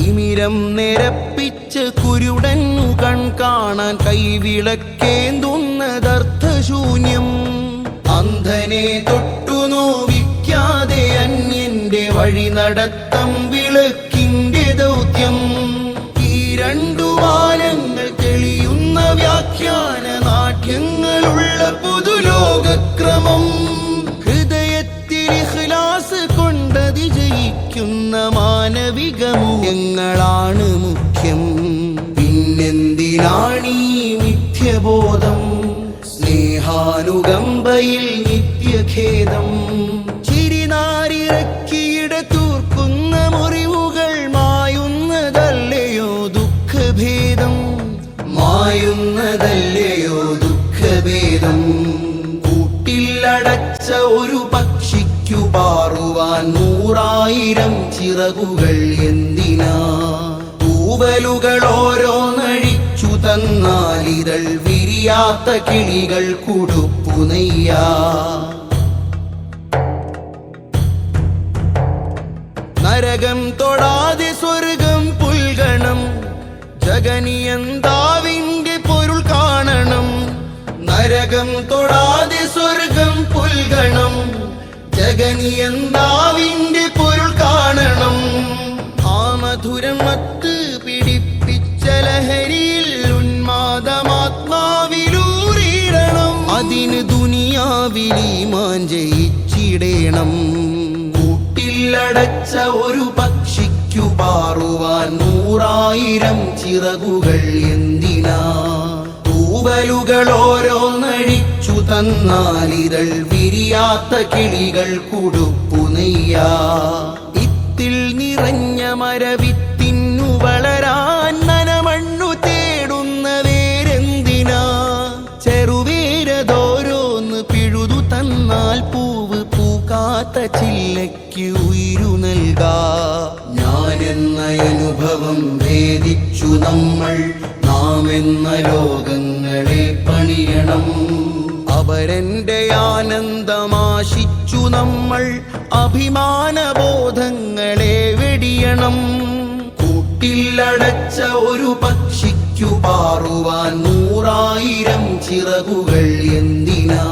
തിമിരം നിരപ്പിച്ച് കുരുടന്നു കാണാൻ കൈവിളക്കേന്തുന്നതർത്ഥശൂന്യം. അന്ധനെ തൊട്ടു നോവിക്കാതെ അന്യന്റെ വഴി നടത്തം വിളക്കിന്റെ ദൗത്യം. ഈ രണ്ടു വാനങ്ങൾ തെളിയുന്ന വ്യാഖ്യാന നാട്യങ്ങളുള്ള പുതുലോകക്രമം. ഹൃദയത്തിൽ ഇഖ്ലാസ് കൊണ്ടതി ജയിക്കുന്ന മാനവിക മൂല്യങ്ങളാണ് മുഖ്യം. പിന്നെന്തിനാണീ മിഥ്യബോധം? സ്നേഹാനുകമ്പയിൽ നിത്യഖേദം. ചിരിനാരിറക്കിയിട തൂർക്കുന്ന മുറിവുകൾ മായുന്നതല്ലയോ ദുഃഖഭേദം? മായുന്നതല്ലയോ ദുഃഖഭേദം? കൂട്ടിലടച്ച ഒരു പക്ഷിക്കു പാറുവാൻ 100,000 ചിറകുകൾ എന്തിനാ? തൂവലുകൾ ഓരോന്നഴിച്ചു തന്നാലിതൾ വിരിയാത്ത കിളികൾ കുടുപ്പുനെയ്യാ. നരകം തൊടാതെ സ്വർഗം പുൽകണം. ജഗനിയന്താവിന്റെ പൊരുൾ കാണണം. നരകം തൊടാതെ സ്വർഗം പുൽകണം. ജഗനിയന്താവിന്റെ പൊരുൾ കാണണം. ആ മധുരം മത്ത് പിടിപ്പിച്ച ലഹരിയിൽ ഉന്മാദമാത്മാവിലൂറിയിടണം. അതിന് ദുനിയാവിൽ ഈമാൻ ജയിച്ചിടേണം. കൂട്ടിലടച്ച ഒരു പക്ഷിക്കു പാറുവാൻ 100,000 ചിറകുകൾ എന്തിനാ? തൂവലുകൾ ഓരോന്നഴിച്ചു തന്നാലിതൾ വിരിയാത്ത കിളികൾ കുടുപ്പുനെയ്യാ. ഇത്തിൽ നിറഞ്ഞ മരവിത്തിന്നു വളരാൻ നനമണ്ണു തേടുന്ന വേരെന്തിനാ? ചെറുവേരതോരോന്ന് പിഴുതു തന്നാൽ പൂവ് പൂക്കാത്ത ചില്ലയ്ക്ക് ഉയിരു നൽകാ. ഞാനെന്ന അനുഭവം ഭേദിച്ചു നമ്മൾ നാം എന്ന ലോകങ്ങളെ പണിയണം. അവരെന്റെ ആനന്ദമാശിച്ചു നമ്മൾ അഭിമാനബോധങ്ങളെ വെടിയണം. കൂട്ടിലടച്ച ഒരു പക്ഷിക്കു പാറുവാൻ 100,000 ചിറകുകൾ എന്തിനാ?